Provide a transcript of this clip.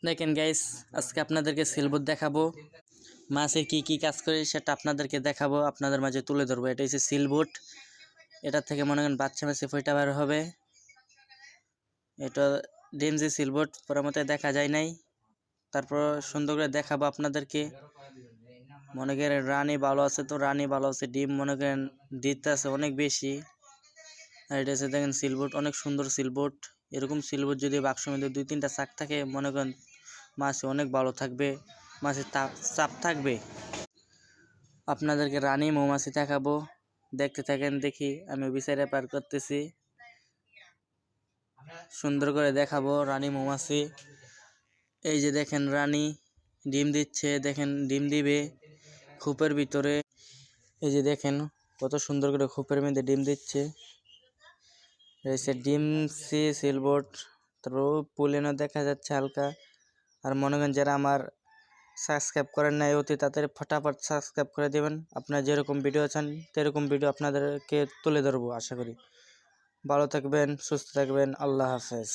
দেখেন গাইস, আজকে আপনাদেরকে সিলবোট দেখাবো। মাছে কি কি কাজ করে সেটা আপনাদেরকে দেখাবো, আপনাদের মাঝে তুলে ধরবো। এটা হচ্ছে সিলবোট। এটা থেকে মনে করেন বাচ্চা মাছে ফইটা বার হবে। এটা ডিম যে সিলবোট পরামতে দেখা যায় নাই, তারপর সুন্দর করে দেখাবো আপনাদেরকে। মনে করেন রানী ভালো আছে, তো রানী ভালো আছে, ডিম মনে করেন দিতে আছে অনেক বেশি। আর এটা হচ্ছে দেখেন সিলবোট, অনেক সুন্দর সিলবোট। এরকম সিলবোট যদি বাক্সের মধ্যে 2-3টা চাক থাকে, মনে করেন মাছ অনেক ভালো থাকবে, মাছের চাপ থাকবে। আপনাদেরকে রানী মৌমাছি দেখাবো, দেখতে থাকেন। দেখি আমি বিচারে পার করতেছি, সুন্দর করে দেখাবো রানী মৌমাছি। এই যে দেখেন রানী ডিম দিচ্ছে, দেখেন ডিম দিবে খোপের ভিতরে। এই যে দেখেন কত সুন্দর করে খোপের মধ্যে ডিম দিচ্ছে। রয়েছে ডিম সিলবোট, তারপর পুলিনও দেখা যাচ্ছে হালকা। আর মনে করেন যারা আমার সাবস্ক্রাইব করেন নাই, অতি তাড়াতাড়ি ফটাফট সাবস্ক্রাইব করে দেবেন। আপনারা যেরকম ভিডিও চান সেরকম ভিডিও আপনাদেরকে তুলে ধরবো। আশা করি ভালো থাকবেন, সুস্থ থাকবেন। আল্লাহ হাফেজ।